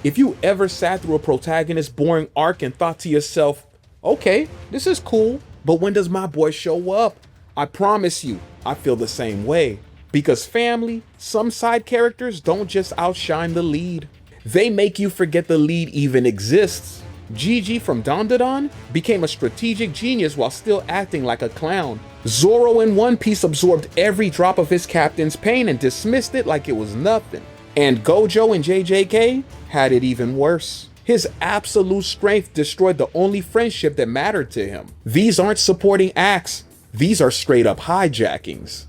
If you ever sat through a protagonist's boring arc and thought to yourself, okay, this is cool, but when does my boy show up? I promise you, I feel the same way. Because family, some side characters don't just outshine the lead. They make you forget the lead even exists. Gigi from Dandadan became a strategic genius while still acting like a clown. Zoro in One Piece absorbed every drop of his captain's pain and dismissed it like it was nothing. And Gojo in JJK had it even worse. His absolute strength destroyed the only friendship that mattered to him. These aren't supporting acts, these are straight up hijackings.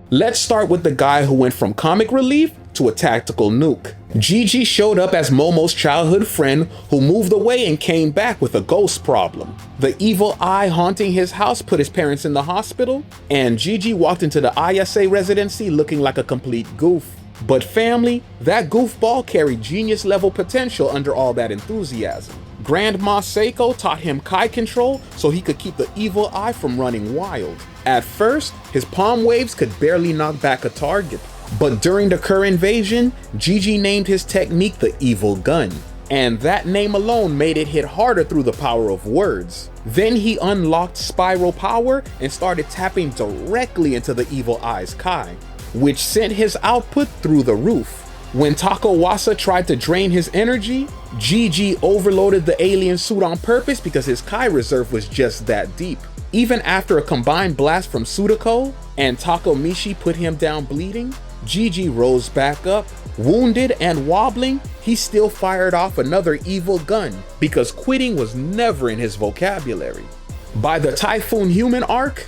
Let's start with the guy who went from comic relief to a tactical nuke. Gigi showed up as Momo's childhood friend who moved away and came back with a ghost problem. The evil eye haunting his house put his parents in the hospital, and Gigi walked into the ISA residency looking like a complete goof. But family, that goofball carried genius level potential under all that enthusiasm. Grandma Seiko taught him Kai control so he could keep the evil eye from running wild. At first, his palm waves could barely knock back a target. But during the Kerr invasion, Gigi named his technique the Evil Gun. And that name alone made it hit harder through the power of words. Then he unlocked Spiral Power and started tapping directly into the Evil Eye's Kai, which sent his output through the roof. When Takawasa tried to drain his energy, Gigi overloaded the alien suit on purpose because his Kai reserve was just that deep. Even after a combined blast from Sudako and Takamichi put him down bleeding, Gigi rose back up. Wounded and wobbling, he still fired off another evil gun because quitting was never in his vocabulary. By the Typhoon Human arc,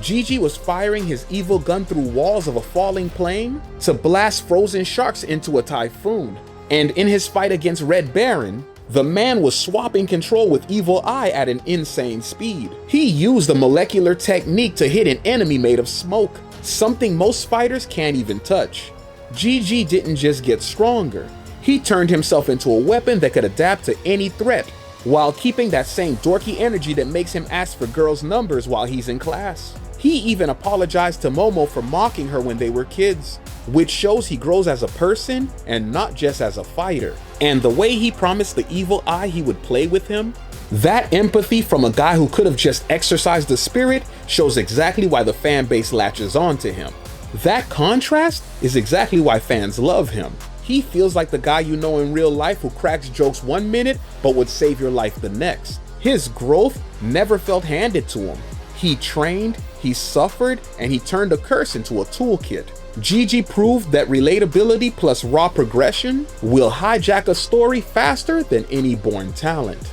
Gigi was firing his evil gun through walls of a falling plane to blast frozen sharks into a typhoon. And in his fight against Red Baron, the man was swapping control with Evil Eye at an insane speed. He used a molecular technique to hit an enemy made of smoke, something most fighters can't even touch. Gigi didn't just get stronger, he turned himself into a weapon that could adapt to any threat, while keeping that same dorky energy that makes him ask for girls' numbers while he's in class. He even apologized to Momo for mocking her when they were kids, which shows he grows as a person and not just as a fighter. And the way he promised the Evil Eye he would play with him, that empathy from a guy who could have just exercised the spirit shows exactly why the fan base latches on to him. That contrast is exactly why fans love him. He feels like the guy you know in real life who cracks jokes 1 minute but would save your life the next. His growth never felt handed to him. He trained, he suffered, and he turned a curse into a toolkit. Gigi proved that relatability plus raw progression will hijack a story faster than any born talent.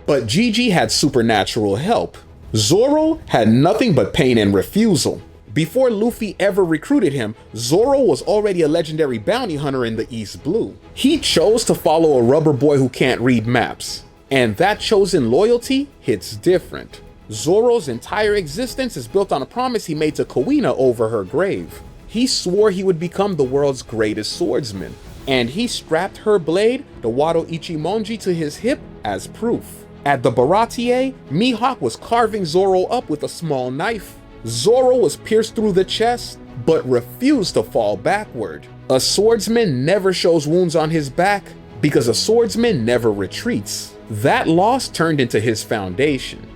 But Gigi had supernatural help. Zoro had nothing but pain and refusal. Before Luffy ever recruited him, Zoro was already a legendary bounty hunter in the East Blue. He chose to follow a rubber boy who can't read maps. And that chosen loyalty hits different. Zoro's entire existence is built on a promise he made to Kuina over her grave. He swore he would become the world's greatest swordsman, and he strapped her blade, the Wado Ichimonji, to his hip as proof. At the Baratie, Mihawk was carving Zoro up with a small knife. Zoro was pierced through the chest, but refused to fall backward. A swordsman never shows wounds on his back, because a swordsman never retreats. That loss turned into his foundation.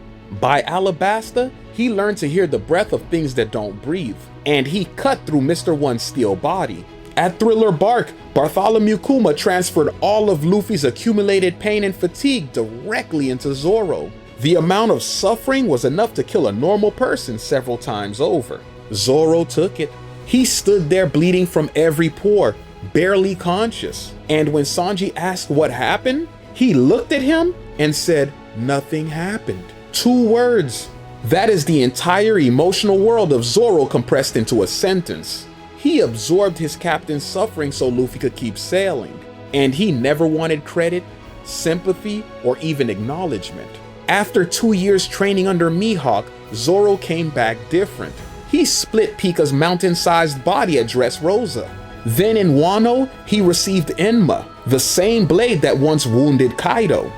By Alabasta, he learned to hear the breath of things that don't breathe, and he cut through Mr. One's steel body. At Thriller Bark, Bartholomew Kuma transferred all of Luffy's accumulated pain and fatigue directly into Zoro. The amount of suffering was enough to kill a normal person several times over. Zoro took it. He stood there bleeding from every pore, barely conscious. And when Sanji asked what happened, he looked at him and said, "Nothing happened." 2 words. That is the entire emotional world of Zoro compressed into a sentence. He absorbed his captain's suffering so Luffy could keep sailing. And he never wanted credit, sympathy, or even acknowledgement. After 2 years training under Mihawk, Zoro came back different. He split Pika's mountain-sized body at Dressrosa. Then in Wano, he received Enma, the same blade that once wounded Kaido.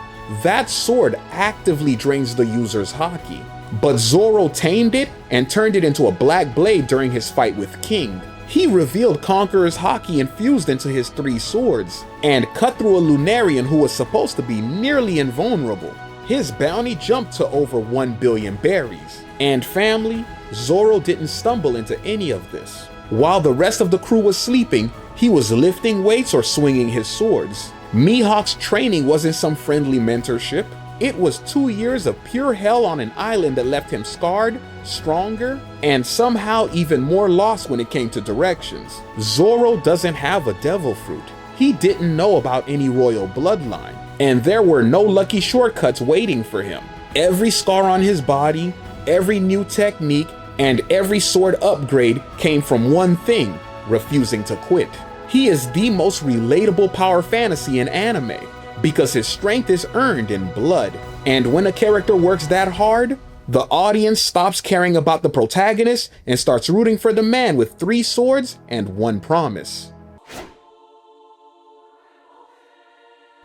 That sword actively drains the user's haki. but Zoro tamed it and turned it into a black blade during his fight with King. He revealed Conqueror's haki infused into his 3 swords, and cut through a Lunarian who was supposed to be nearly invulnerable. His bounty jumped to over 1 billion berries. And family, Zoro didn't stumble into any of this. While the rest of the crew was sleeping, he was lifting weights or swinging his swords. Mihawk's training wasn't some friendly mentorship. It was 2 years of pure hell on an island that left him scarred, stronger, and somehow even more lost when it came to directions. Zoro doesn't have a devil fruit. He didn't know about any royal bloodline, and there were no lucky shortcuts waiting for him. Every scar on his body, every new technique, and every sword upgrade came from one thing: refusing to quit. He is the most relatable power fantasy in anime, because his strength is earned in blood. And when a character works that hard, the audience stops caring about the protagonist and starts rooting for the man with 3 swords and 1 promise.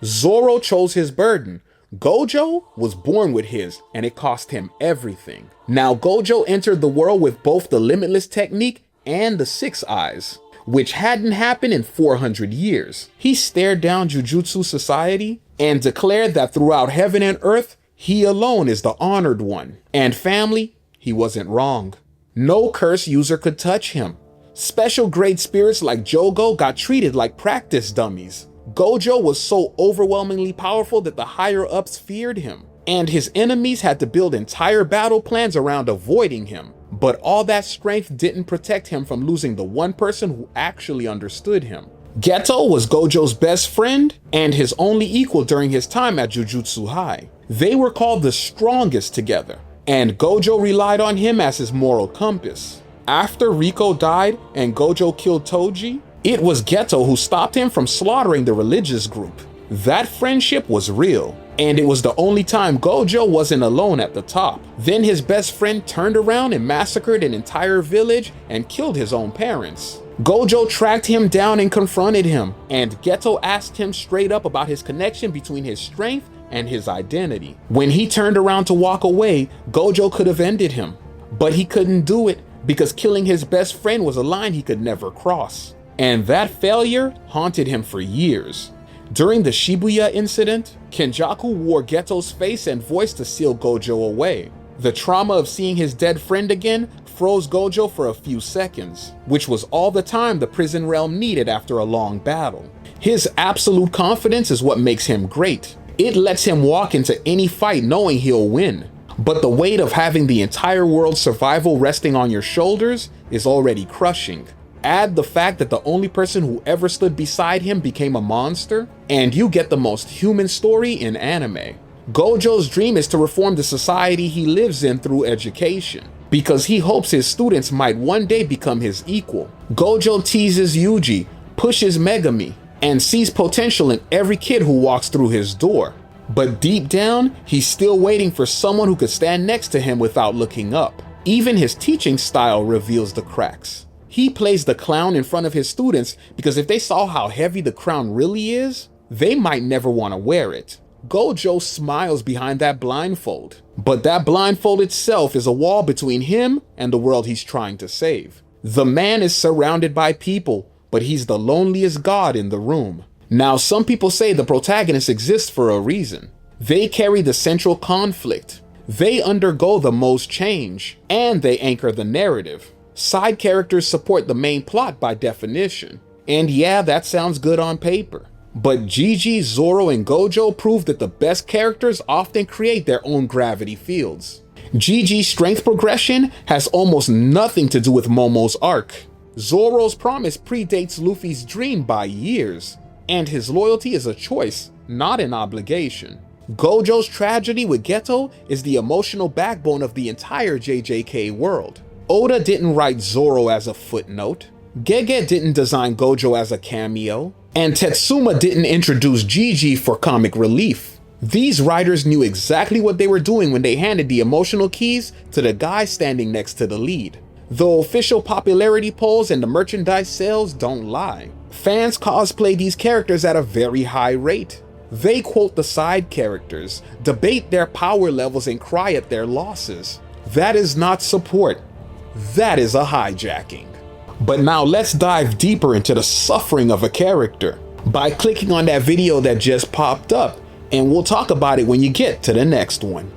Zoro chose his burden. Gojo was born with his, and it cost him everything. Now Gojo entered the world with both the limitless technique and the 6 eyes, which hadn't happened in 400 years. He stared down Jujutsu society and declared that throughout heaven and earth, he alone is the honored one. And family, he wasn't wrong. No curse user could touch him. Special grade spirits like Jogo got treated like practice dummies. Gojo was so overwhelmingly powerful that the higher-ups feared him, and his enemies had to build entire battle plans around avoiding him. But all that strength didn't protect him from losing the one person who actually understood him. Geto was Gojo's best friend and his only equal during his time at Jujutsu High. They were called the strongest together, and Gojo relied on him as his moral compass. After Riko died and Gojo killed Toji, it was Geto who stopped him from slaughtering the religious group. That friendship was real, and it was the only time Gojo wasn't alone at the top. Then his best friend turned around and massacred an entire village and killed his own parents. Gojo tracked him down and confronted him, and Geto asked him straight up about his connection between his strength and his identity. When he turned around to walk away, Gojo could have ended him, but he couldn't do it because killing his best friend was a line he could never cross. And that failure haunted him for years. During the Shibuya incident, Kenjaku wore Geto's face and voice to seal Gojo away. The trauma of seeing his dead friend again froze Gojo for a few seconds, which was all the time the prison realm needed after a long battle. His absolute confidence is what makes him great. It lets him walk into any fight knowing he'll win. But the weight of having the entire world's survival resting on your shoulders is already crushing. Add the fact that the only person who ever stood beside him became a monster, and you get the most human story in anime. Gojo's dream is to reform the society he lives in through education, because he hopes his students might one day become his equal. Gojo teases Yuji, pushes Megami, and sees potential in every kid who walks through his door. But deep down, he's still waiting for someone who could stand next to him without looking up. Even his teaching style reveals the cracks. He plays the clown in front of his students because if they saw how heavy the crown really is, they might never want to wear it. Gojo smiles behind that blindfold, but that blindfold itself is a wall between him and the world he's trying to save. The man is surrounded by people, but he's the loneliest god in the room. Now, some people say the protagonists exist for a reason. They carry the central conflict. They undergo the most change, and they anchor the narrative. Side characters support the main plot by definition. And yeah, that sounds good on paper. But Gigi, Zoro, and Gojo prove that the best characters often create their own gravity fields. Gigi's strength progression has almost nothing to do with Momo's arc. Zoro's promise predates Luffy's dream by years, and his loyalty is a choice, not an obligation. Gojo's tragedy with Geto is the emotional backbone of the entire JJK world. Oda didn't write Zoro as a footnote, Gege didn't design Gojo as a cameo, and Tetsuma didn't introduce Gigi for comic relief. These writers knew exactly what they were doing when they handed the emotional keys to the guy standing next to the lead. The official popularity polls and the merchandise sales don't lie. Fans cosplay these characters at a very high rate. They quote the side characters, debate their power levels, and cry at their losses. That is not support. That is a hijacking. But now let's dive deeper into the suffering of a character by clicking on that video that just popped up, and we'll talk about it when you get to the next one.